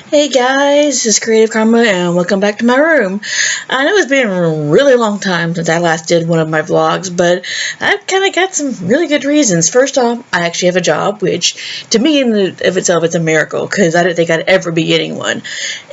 Hey guys, this is Creative Karma and welcome back to my room. I know it's been a really long time since I last did one of my vlogs, but I've kind of got some really good reasons. First off, I actually have a job, which to me in of itself it's a miracle because I didn't think I'd ever be getting one.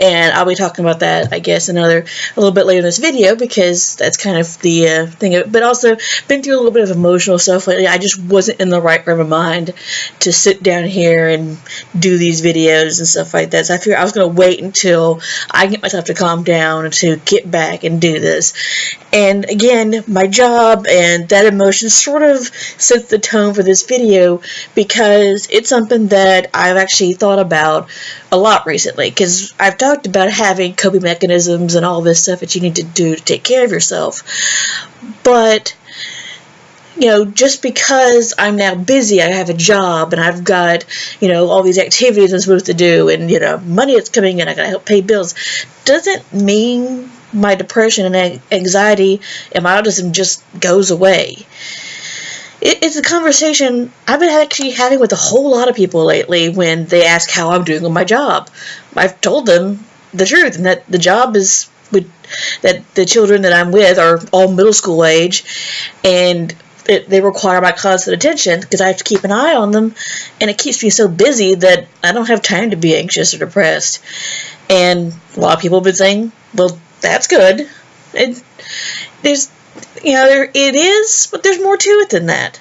And I'll be talking about that, I guess, a little bit later in this video because that's kind of the thing of it. But also, been through a little bit of emotional stuff lately. I just wasn't in the right frame of mind to sit down here and do these videos and stuff like that. So I figured I was going to wait until I get myself to calm down and to get back and do this. And again, my job and that emotion sort of sets the tone for this video because it's something that I've actually thought about a lot recently, because I've talked about having coping mechanisms and all this stuff that you need to do to take care of yourself. But just because I'm now busy, I have a job, and I've got, all these activities I'm supposed to do, and, money that's coming in, I gotta help pay bills, doesn't mean my depression and anxiety and my autism just goes away. It's a conversation I've been actually having with a whole lot of people lately when they ask how I'm doing with my job. I've told them the truth, and that the job is that the children that I'm with are all middle school age, and they require my constant attention because I have to keep an eye on them, and it keeps me so busy that I don't have time to be anxious or depressed. And a lot of people have been saying, well, that's good. And it is, but there's more to it than that.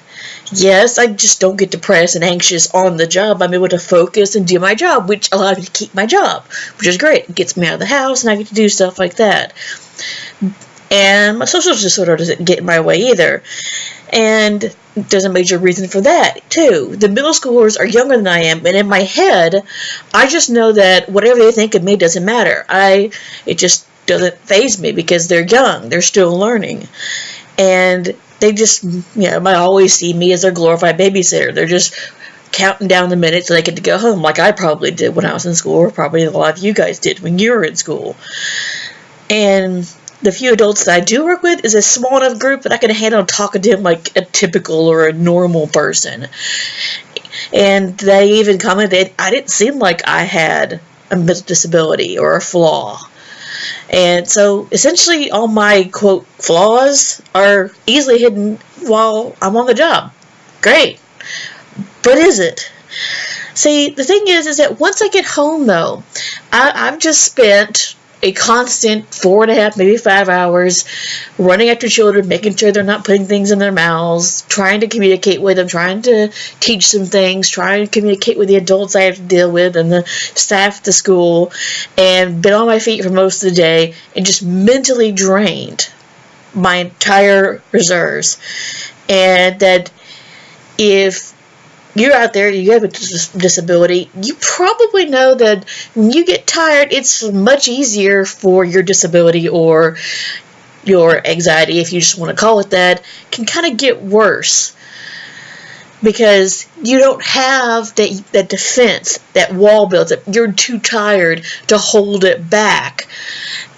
Yes, I just don't get depressed and anxious on the job. I'm able to focus and do my job, which allows me to keep my job, which is great. It gets me out of the house, and I get to do stuff like that. And my social disorder doesn't get in my way either. And there's a major reason for that, too. The middle schoolers are younger than I am, and in my head, I just know that whatever they think of me doesn't matter. It just doesn't faze me because they're young. They're still learning. And they just, might always see me as their glorified babysitter. They're just counting down the minutes so they get to go home, like I probably did when I was in school, or probably a lot of you guys did when you were in school. And the few adults that I do work with is a small enough group that I can handle talking to them like a typical or a normal person. And they even commented I didn't seem like I had a mental disability or a flaw. And so essentially all my, quote, flaws are easily hidden while I'm on the job. Great. But is it? See, the thing is that once I get home, though, I've just spent a constant 4.5, maybe 5 hours running after children, making sure they're not putting things in their mouths, trying to communicate with them, trying to teach them things, trying to communicate with the adults I have to deal with and the staff at the school, and been on my feet for most of the day and just mentally drained my entire reserves. And that if you're out there, you have a disability, you probably know that when you get tired, it's much easier for your disability or your anxiety, if you just want to call it that, can kind of get worse. Because you don't have that defense, that wall built up. You're too tired to hold it back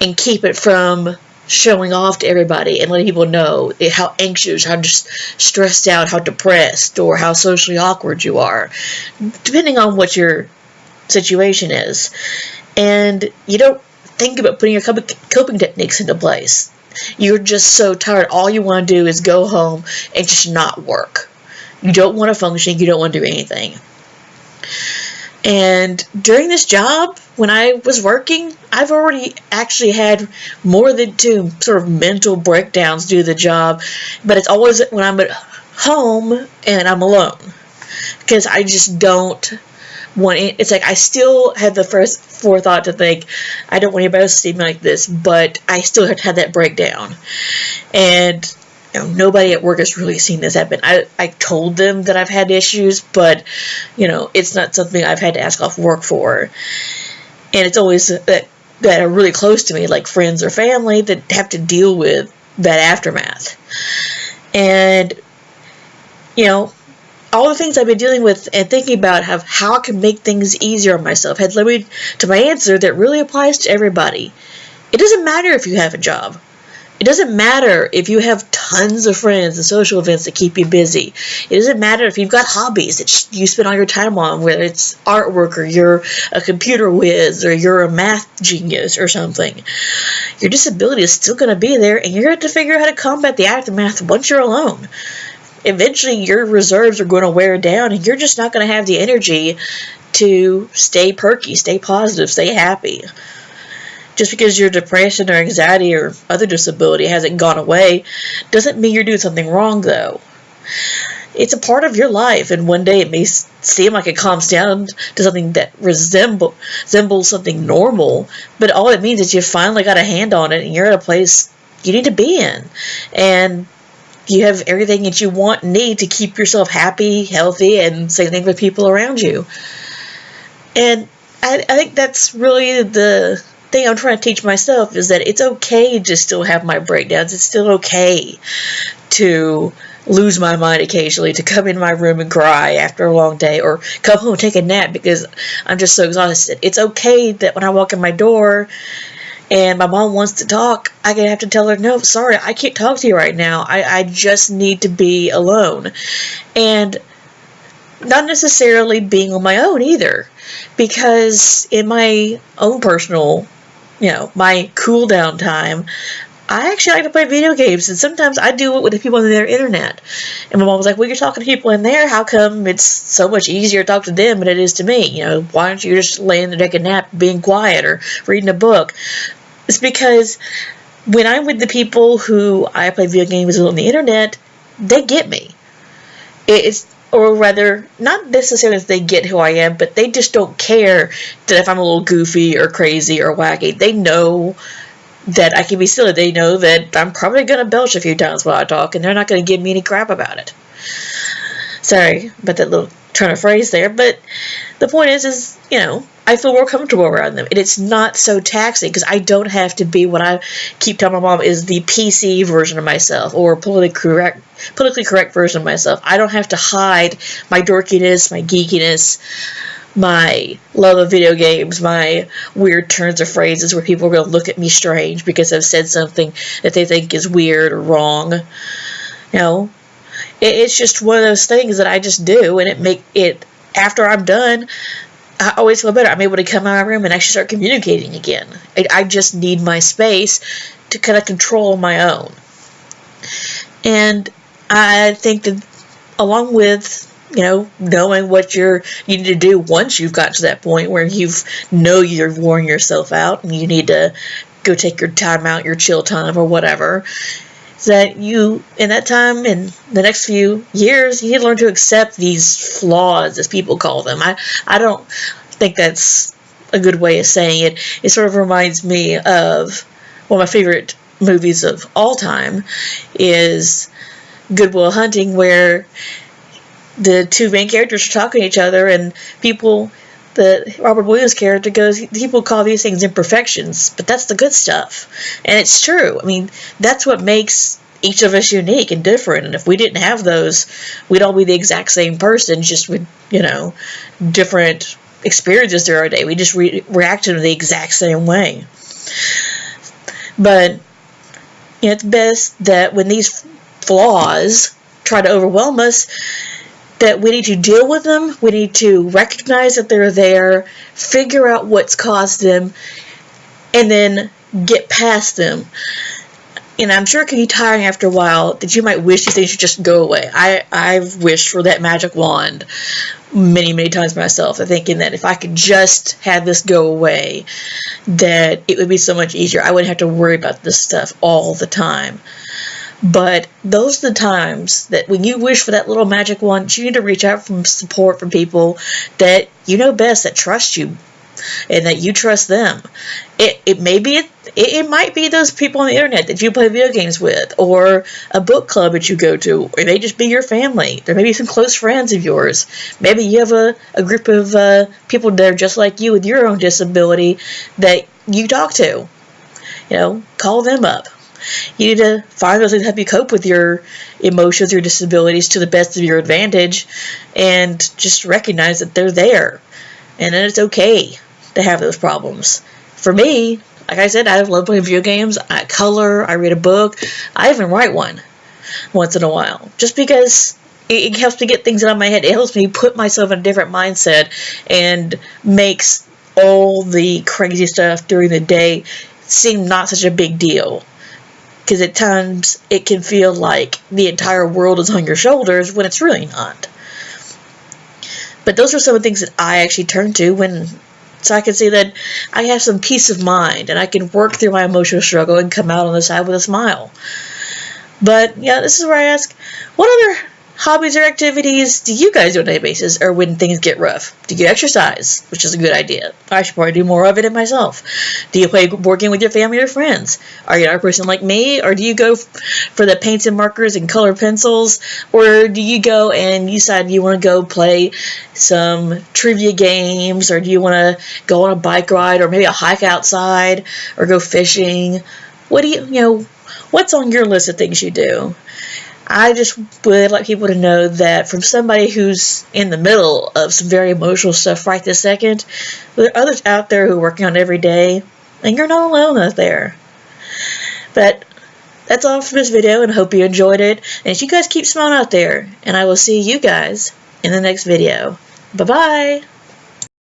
and keep it from showing off to everybody and letting people know how anxious, how just stressed out, how depressed, or how socially awkward you are, depending on what your situation is. And you don't think about putting your coping techniques into place. You're just so tired. All you want to do is go home and just not work. You don't want to function. You don't want to do anything. And during this job, when I was working, I've already actually had more than 2 sort of mental breakdowns due to the job, but it's always when I'm at home and I'm alone, because I just don't want it. It's like I still had the first forethought to think, I don't want anybody else to see me like this, but I still have to have that breakdown. And nobody at work has really seen this happen. I told them that I've had issues, but, it's not something I've had to ask off work for. And it's always that are really close to me, like friends or family, that have to deal with that aftermath. And, all the things I've been dealing with and thinking about how I can make things easier on myself had led me to my answer that really applies to everybody. It doesn't matter if you have a job. It doesn't matter if you have tons of friends and social events that keep you busy. It doesn't matter if you've got hobbies that you spend all your time on, whether it's artwork or you're a computer whiz or you're a math genius or something. Your disability is still going to be there, and you're going to have to figure out how to combat the aftermath once you're alone. Eventually, your reserves are going to wear down, and you're just not going to have the energy to stay perky, stay positive, stay happy. Just because your depression or anxiety or other disability hasn't gone away doesn't mean you're doing something wrong, though. It's a part of your life, and one day it may seem like it calms down to something that resembles something normal, but all it means is you finally got a hand on it, and you're at a place you need to be in. And you have everything that you want and need to keep yourself happy, healthy, and same thing with people around you. And I think that's really the thing I'm trying to teach myself, is that it's okay to still have my breakdowns. It's still okay to lose my mind occasionally, to come in my room and cry after a long day, or come home and take a nap because I'm just so exhausted. It's okay that when I walk in my door and my mom wants to talk, I have to tell her, no, sorry, I can't talk to you right now. I just need to be alone. And not necessarily being on my own either, because in my own personal, my cool down time, I actually like to play video games, and sometimes I do it with the people on their internet. And my mom was like, well, you're talking to people in there, how come it's so much easier to talk to them than it is to me? Why don't you just lay in there, take a nap, being quiet, or reading a book? It's because when I'm with the people who I play video games with on the internet, they get me. Or rather, not necessarily that they get who I am, but they just don't care that if I'm a little goofy or crazy or wacky. They know that I can be silly. They know that I'm probably going to belch a few times while I talk, and they're not going to give me any crap about it. Sorry about that little turn of phrase there, but the point is, I feel more comfortable around them, and it's not so taxing, because I don't have to be what I keep telling my mom is the PC version of myself, or politically correct version of myself. I don't have to hide my dorkiness, my geekiness, my love of video games, my weird turns of phrases where people are going to look at me strange because I've said something that they think is weird or wrong. It's just one of those things that I just do, and after I'm done, I always feel better. I'm able to come out of my room and actually start communicating again. I just need my space to kind of control my own. And I think that along with, knowing what you need to do once you've got to that point where you're worn yourself out and you need to go take your time out, your chill time or whatever, that you, in that time, in the next few years, you need to learn to accept these flaws, as people call them. I don't think that's a good way of saying it. It sort of reminds me of one of my favorite movies of all time is Good Will Hunting, where the two main characters are talking to each other, and the Robert Williams character goes, people call these things imperfections, but that's the good stuff. And it's true. I mean, that's what makes each of us unique and different. And if we didn't have those, we'd all be the exact same person, just with, different experiences throughout our day. We just react in the exact same way. But it's best that when these flaws try to overwhelm us, that we need to deal with them, we need to recognize that they're there, figure out what's caused them, and then get past them. And I'm sure it can be tiring after a while that you might wish these things should just go away. I've wished for that magic wand many, many times myself, thinking that if I could just have this go away, that it would be so much easier. I wouldn't have to worry about this stuff all the time. But those are the times that when you wish for that little magic wand, you need to reach out for support from people that you know best, that trust you, and that you trust them. It might be those people on the internet that you play video games with, or a book club that you go to, or it may just be your family. There may be some close friends of yours. Maybe you have a group of people that are just like you with your own disability that you talk to. Call them up. You need to find those that help you cope with your emotions, your disabilities to the best of your advantage, and just recognize that they're there, and that it's okay to have those problems. For me, Like I said, I love playing video games. I color. I read a book. I even write one once in a while. Just because it helps me get things out of my head. It helps me put myself in a different mindset and makes all the crazy stuff during the day seem not such a big deal. Because at times it can feel like the entire world is on your shoulders when it's really not. But those are some of the things that I actually turn to so I can see that I have some peace of mind and I can work through my emotional struggle and come out on the side with a smile. But yeah, this is where I ask, what other hobbies or activities do you guys do on a daily basis, or when things get rough? Do you exercise, which is a good idea? I should probably do more of it in myself. Do you play board game with your family or friends? Are you not a person like me, or do you go for the paints and markers and color pencils, or do you go and you decide you want to go play some trivia games, or do you want to go on a bike ride, or maybe a hike outside, or go fishing? What do what's on your list of things you do? I just would like people to know that from somebody who's in the middle of some very emotional stuff right this second, there are others out there who are working on it every day, and you're not alone out there. But that's all for this video, and I hope you enjoyed it. And you guys keep smiling out there, and I will see you guys in the next video. Bye-bye!